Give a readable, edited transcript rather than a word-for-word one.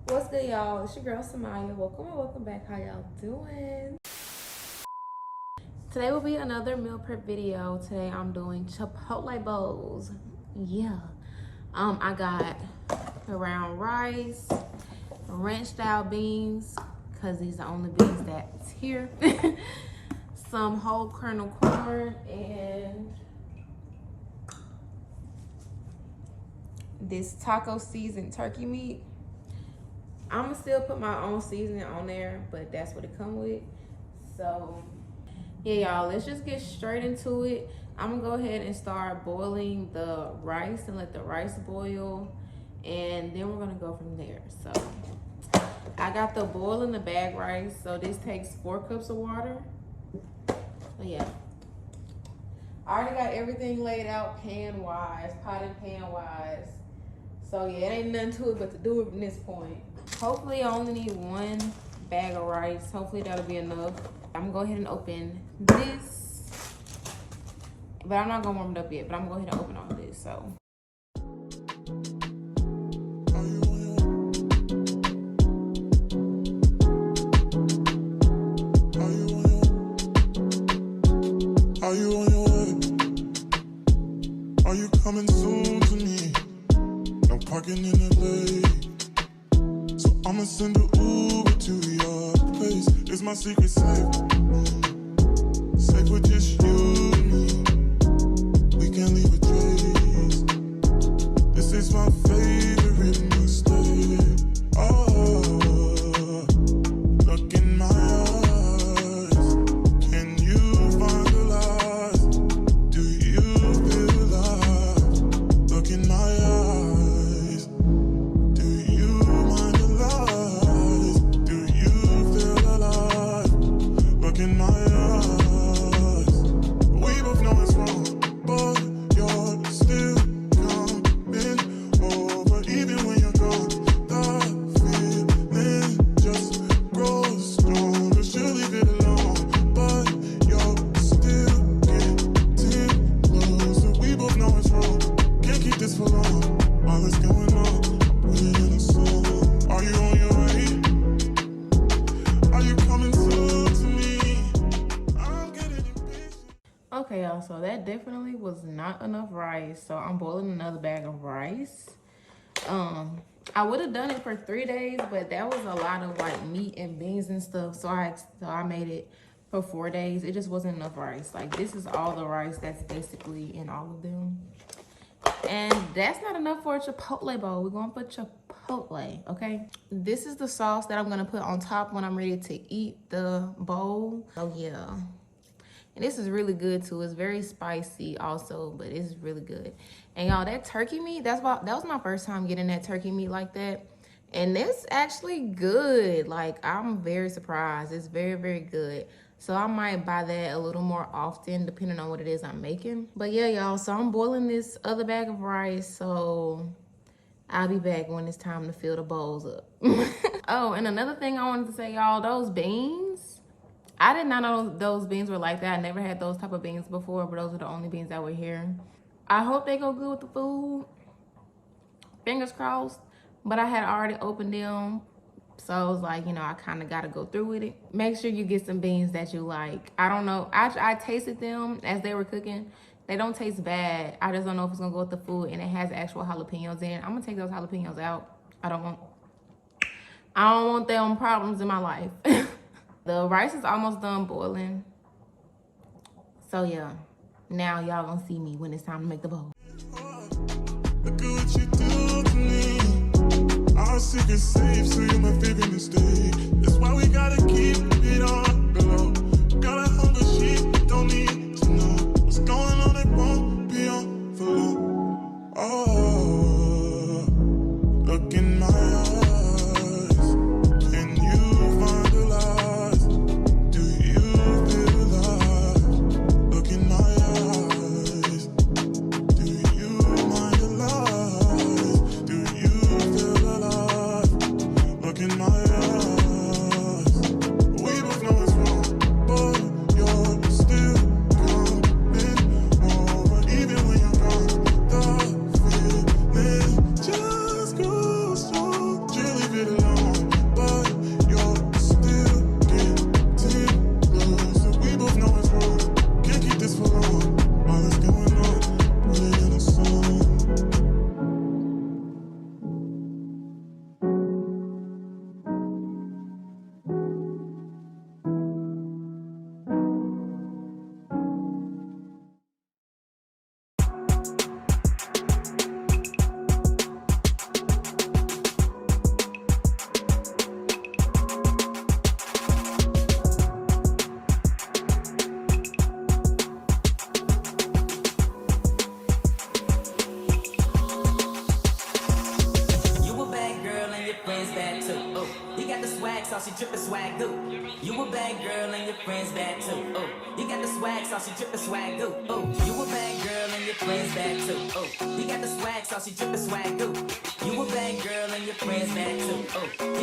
What's good, y'all? It's your girl Samaya. Welcome back. How y'all doing? Today will be another meal prep video. Today I'm doing Chipotle bowls. Yeah. I got ground rice, ranch style beans, cause these are the only beans that's here. Some whole kernel corn and this taco seasoned turkey meat. I'm gonna still put my own seasoning on there, but that's what it come with. So yeah, y'all, let's just get straight into it. I'm gonna go ahead and start boiling the rice and let the rice boil, and then we're gonna go from there. So I got the boil in the bag rice, so this takes 4 cups of water. So yeah, I already got everything laid out pan wise, pot and pan wise. So yeah, it ain't nothing to it but to do it from this point. Hopefully I only need 1 bag of rice. Hopefully that'll be enough. I'm gonna go ahead and open this, but I'm not gonna warm it up yet, but I'm gonna go ahead and open all this. So are you on your way? Are you coming soon to me? No parking in LA, so I'ma send an Uber to your place. It's my secret safe, safe with just you and me. We can't leave a trace. This is my favorite mistake. Oh, look in my eyes. Can you find the lies? Do you feel alive? Look in my eyes. Do you mind the lies? Do you feel alive? Look in my eyes. We both know it's wrong, but you're still coming over. Even when you're gone, the feeling just grows stronger. She'll leave it alone, but you're still getting closer. We both know it's wrong, can't keep this for long. All that's going on, put it in a song. Are you on your way? Are you coming soon to me? I'm getting impatient. okay, y'all, so that definitely was not enough rice. So I'm boiling another bag of rice. I would have done it for 3 days, but that was a lot of like meat and beans and stuff. So I made it for 4 days. It just wasn't enough rice. Like, this is all the rice that's basically in all of them. And that's not enough for a Chipotle bowl. We're going for Chipotle, okay? This is the sauce that I'm gonna put on top when I'm ready to eat the bowl. Oh yeah. And this is really good too. It's very spicy also, but it's really good. And y'all, that turkey meat, that was my first time getting that turkey meat like that. And it's actually good. Like, I'm very surprised. It's very, very good. So I might buy that a little more often depending on what it is I'm making. But yeah, y'all, so I'm boiling this other bag of rice. So I'll be back when it's time to fill the bowls up. Oh, and another thing I wanted to say, y'all, those beans, I did not know those beans were like that. I never had those type of beans before, but those are the only beans that were here. I hope they go good with the food. Fingers crossed. But I had already opened them, so I was like, you know, I kind of got to go through with it. Make sure you get some beans that you like. I don't know. I tasted them as they were cooking. They don't taste bad. I just don't know if it's going to go with the food, and it has actual jalapenos in it. I'm going to take those jalapenos out. I don't want them problems in my life. The rice is almost done boiling. So yeah, now y'all gonna see me when it's time to make the bowl. Look at what you do to me. Our secret safe, so you're my favorite mistake. That's why we gotta keep it on the low. Got a hunger she don't need to know. What's going on, it won't be on for long. Oh, look in my eyes. Can you find the lies? Do you feel alive? Look in my eyes. Do you mind the lies? Do you feel alive? Look in my eyes. We bad too. Oh, you got the swag, so she drippin' swag do. You a bad girl and your friends bad too. Oh, you got the swag, so she drippin' swag do. Oh, you a bad girl and your friends bad too. Oh, you got the swag, so she drippin' swag do. You a bad girl and your friends bad too. Oh.